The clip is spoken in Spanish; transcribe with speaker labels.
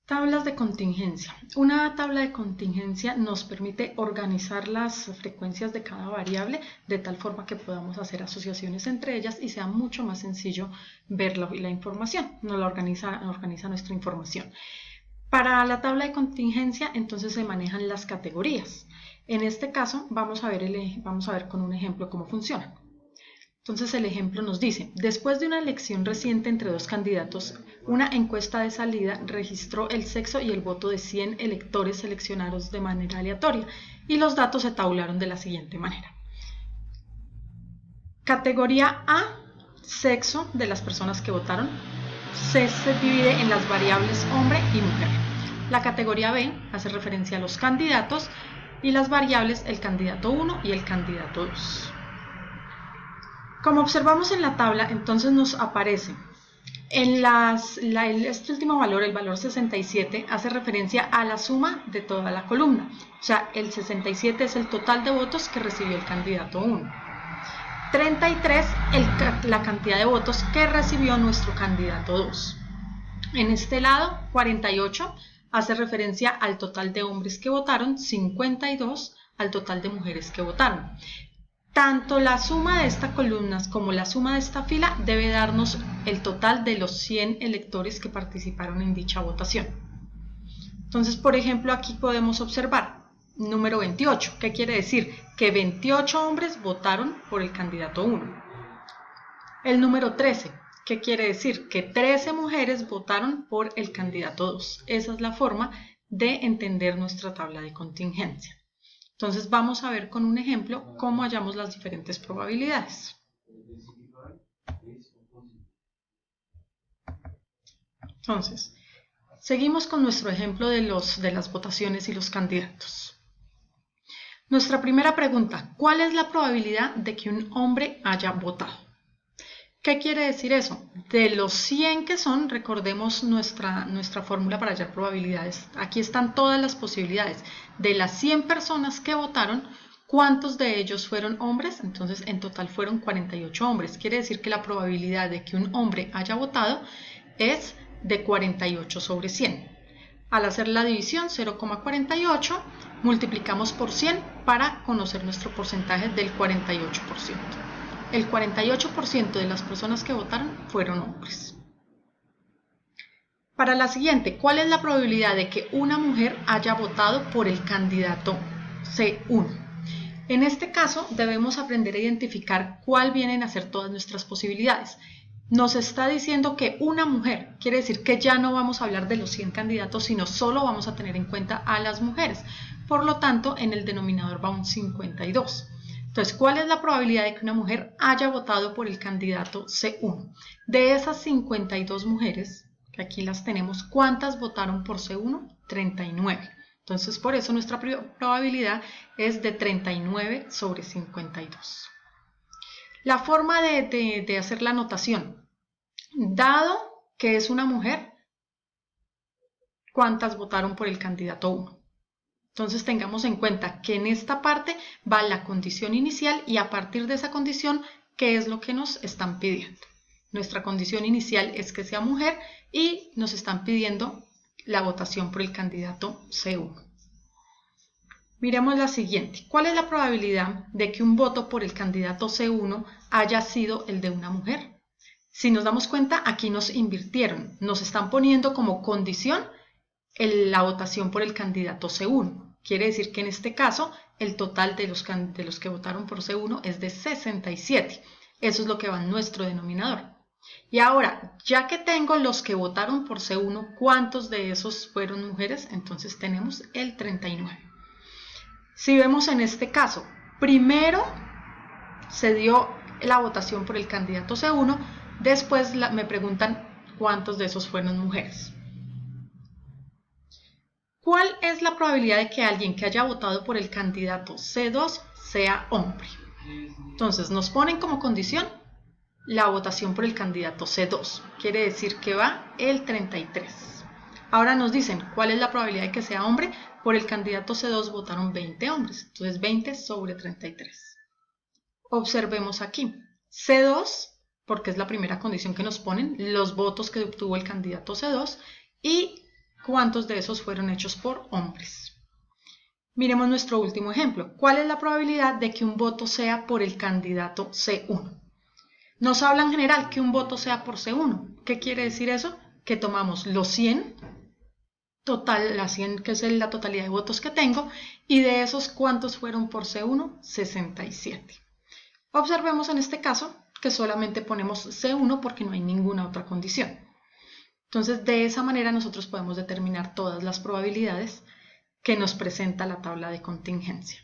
Speaker 1: Tablas de contingencia. Una tabla de contingencia nos permite organizar las frecuencias de cada variable de tal forma que podamos hacer asociaciones entre ellas y sea mucho más sencillo ver la información. Nos la organiza nuestra información. Para la tabla de contingencia, entonces se manejan las categorías. En este caso, vamos a ver con un ejemplo cómo funciona. Entonces el ejemplo nos dice, después de una elección reciente entre dos candidatos, una encuesta de salida registró el sexo y el voto de 100 electores seleccionados de manera aleatoria y los datos se tabularon de la siguiente manera. Categoría A, sexo de las personas que votaron, se divide en las variables hombre y mujer. La categoría B hace referencia a los candidatos y las variables el candidato 1 y el candidato 2. Como observamos en la tabla, entonces nos aparece en este último valor, el valor 67, hace referencia a la suma de toda la columna. O sea, el 67 es el total de votos que recibió el candidato 1. 33, la cantidad de votos que recibió nuestro candidato 2. En este lado, 48 hace referencia al total de hombres que votaron, 52 al total de mujeres que votaron. Tanto la suma de estas columnas como la suma de esta fila debe darnos el total de los 100 electores que participaron en dicha votación. Entonces, por ejemplo, aquí podemos observar número 28, ¿qué quiere decir? Que 28 hombres votaron por el candidato 1. El número 13, ¿qué quiere decir? Que 13 mujeres votaron por el candidato 2. Esa es la forma de entender nuestra tabla de contingencia. Entonces vamos a ver con un ejemplo cómo hallamos las diferentes probabilidades. Entonces, seguimos con nuestro ejemplo de las votaciones y los candidatos. Nuestra primera pregunta, ¿cuál es la probabilidad de que un hombre haya votado? ¿Qué quiere decir eso? De los 100 que son, recordemos nuestra fórmula para hallar probabilidades. Aquí están todas las posibilidades. De las 100 personas que votaron, ¿cuántos de ellos fueron hombres? Entonces, en total fueron 48 hombres. Quiere decir que la probabilidad de que un hombre haya votado es de 48 sobre 100. Al hacer la división 0,48, multiplicamos por 100 para conocer nuestro porcentaje del 48%. El 48% de las personas que votaron fueron hombres. Para la siguiente, ¿cuál es la probabilidad de que una mujer haya votado por el candidato C1? En este caso, debemos aprender a identificar cuál vienen a ser todas nuestras posibilidades. Nos está diciendo que una mujer, quiere decir que ya no vamos a hablar de los 100 candidatos, sino solo vamos a tener en cuenta a las mujeres. Por lo tanto, en el denominador va un 52. Entonces, ¿cuál es la probabilidad de que una mujer haya votado por el candidato C1? De esas 52 mujeres, que aquí las tenemos, ¿cuántas votaron por C1? 39. Entonces, por eso nuestra probabilidad es de 39 sobre 52. La forma de hacer la anotación. Dado que es una mujer, ¿cuántas votaron por el candidato 1? Entonces tengamos en cuenta que en esta parte va la condición inicial y a partir de esa condición, ¿qué es lo que nos están pidiendo? Nuestra condición inicial es que sea mujer y nos están pidiendo la votación por el candidato C1. Miremos la siguiente. ¿Cuál es la probabilidad de que un voto por el candidato C1 haya sido el de una mujer? Si nos damos cuenta, aquí nos invirtieron. Nos están poniendo como condición la votación por el candidato C1. Quiere decir que en este caso el total de los que votaron por C1 es de 67. Eso es lo que va en nuestro denominador. Y ahora, ya que tengo los que votaron por C1, ¿cuántos de esos fueron mujeres? Entonces tenemos el 39. Si vemos en este caso, primero se dio la votación por el candidato C1, después me preguntan cuántos de esos fueron mujeres. ¿Cuál es la probabilidad de que alguien que haya votado por el candidato C2 sea hombre? Entonces nos ponen como condición la votación por el candidato C2. Quiere decir que va el 33. Ahora nos dicen cuál es la probabilidad de que sea hombre. Por el candidato C2 votaron 20 hombres. Entonces 20 sobre 33. Observemos aquí. C2, porque es la primera condición que nos ponen, los votos que obtuvo el candidato C2 y cuántos de esos fueron hechos por hombres. Miremos nuestro último ejemplo. ¿Cuál es la probabilidad de que un voto sea por el candidato C1? Nos habla en general que un voto sea por C1. ¿Qué quiere decir eso? Que tomamos los 100, la 100 que es la totalidad de votos que tengo, y de esos, ¿cuántos fueron por C1? 67. Observemos en este caso que solamente ponemos C1 porque no hay ninguna otra condición. Entonces, de esa manera nosotros podemos determinar todas las probabilidades que nos presenta la tabla de contingencia.